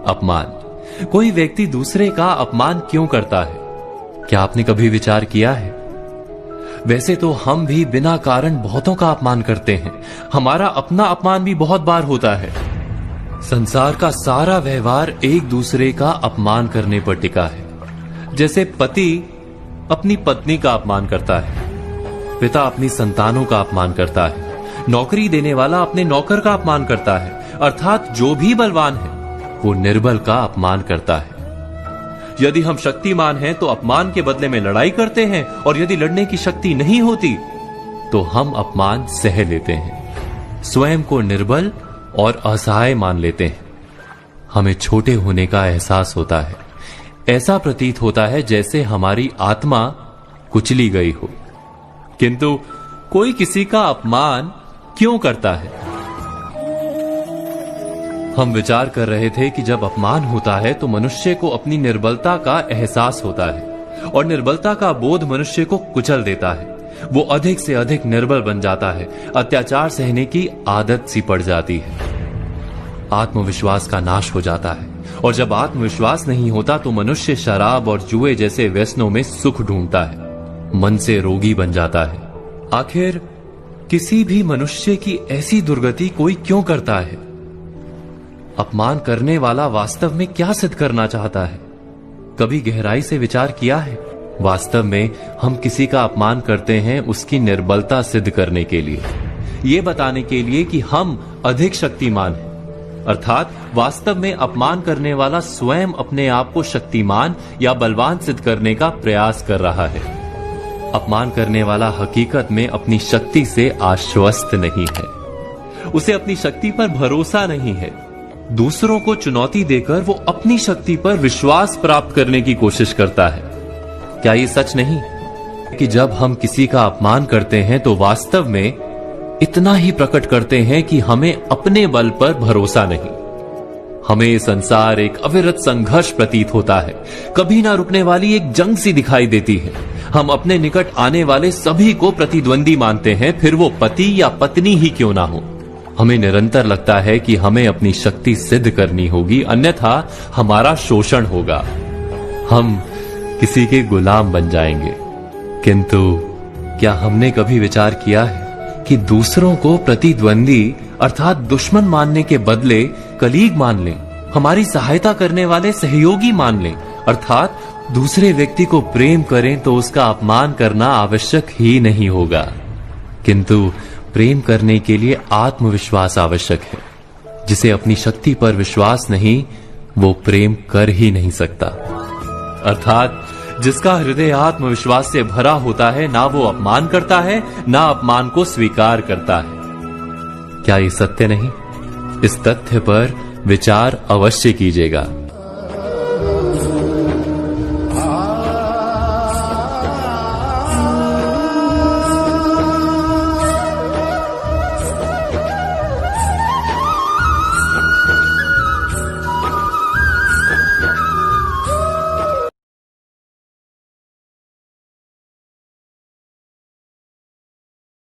अपमान। कोई व्यक्ति दूसरे का अपमान क्यों करता है? क्या आपने कभी विचार किया है? वैसे तो हम भी बिना कारण बहुतों का अपमान करते हैं। हमारा अपना अपमान भी बहुत बार होता है। संसार का सारा व्यवहार एक दूसरे का अपमान करने पर टिका है। जैसे पति अपनी पत्नी का अपमान करता है, पिता अपनी संतानों का अपमान करता है, नौकरी देने वाला अपने नौकर का अपमान करता है, अर्थात जो भी बलवान है वो निर्बल का अपमान करता है। यदि हम शक्तिमान हैं तो अपमान के बदले में लड़ाई करते हैं, और यदि लड़ने की शक्ति नहीं होती तो हम अपमान सह लेते हैं, स्वयं को निर्बल और असहाय मान लेते हैं। हमें छोटे होने का एहसास होता है। ऐसा प्रतीत होता है जैसे हमारी आत्मा कुचली गई हो। किंतु कोई किसी का अपमान क्यों करता है? हम विचार कर रहे थे कि जब अपमान होता है तो मनुष्य को अपनी निर्बलता का एहसास होता है, और निर्बलता का बोध मनुष्य को कुचल देता है। वो अधिक से अधिक निर्बल बन जाता है, अत्याचार सहने की आदत सी पड़ जाती है, आत्मविश्वास का नाश हो जाता है। और जब आत्मविश्वास नहीं होता तो मनुष्य शराब और जुए जैसे व्यसनों में सुख ढूंढता है, मन से रोगी बन जाता है। आखिर किसी भी मनुष्य की ऐसी दुर्गति कोई क्यों करता है? अपमान करने वाला वास्तव में क्या सिद्ध करना चाहता है? कभी गहराई से विचार किया है? वास्तव में हम किसी का अपमान करते हैं उसकी निर्बलता सिद्ध करने के लिए, यह बताने के लिए कि हम अधिक शक्तिमान हैं। अर्थात वास्तव में अपमान करने वाला स्वयं अपने आप को शक्तिमान या बलवान सिद्ध करने का प्रयास कर रहा है। अपमान करने वाला हकीकत में अपनी शक्ति से आश्वस्त नहीं है, उसे अपनी शक्ति पर भरोसा नहीं है। दूसरों को चुनौती देकर वो अपनी शक्ति पर विश्वास प्राप्त करने की कोशिश करता है। क्या ये सच नहीं कि जब हम किसी का अपमान करते हैं तो वास्तव में इतना ही प्रकट करते हैं कि हमें अपने बल पर भरोसा नहीं? हमें ये संसार एक अविरत संघर्ष प्रतीत होता है, कभी ना रुकने वाली एक जंग सी दिखाई देती है। हम अपने निकट आने वाले सभी को प्रतिद्वंदी मानते हैं, फिर वो पति या पत्नी ही क्यों ना हो। हमें निरंतर लगता है कि हमें अपनी शक्ति सिद्ध करनी होगी, अन्यथा हमारा शोषण होगा, हम किसी के गुलाम बन जाएंगे। किंतु क्या हमने कभी विचार किया है कि दूसरों को प्रतिद्वंदी अर्थात दुश्मन मानने के बदले कलीग मान लें, हमारी सहायता करने वाले सहयोगी मान लें, अर्थात दूसरे व्यक्ति को प्रेम करें तो उसका अपमान करना आवश्यक ही नहीं होगा। किंतु प्रेम करने के लिए आत्मविश्वास आवश्यक है। जिसे अपनी शक्ति पर विश्वास नहीं, वो प्रेम कर ही नहीं सकता। अर्थात जिसका हृदय आत्मविश्वास से भरा होता है, ना वो अपमान करता है, ना अपमान को स्वीकार करता है। क्या ये सत्य नहीं? इस तथ्य पर विचार अवश्य कीजिएगा।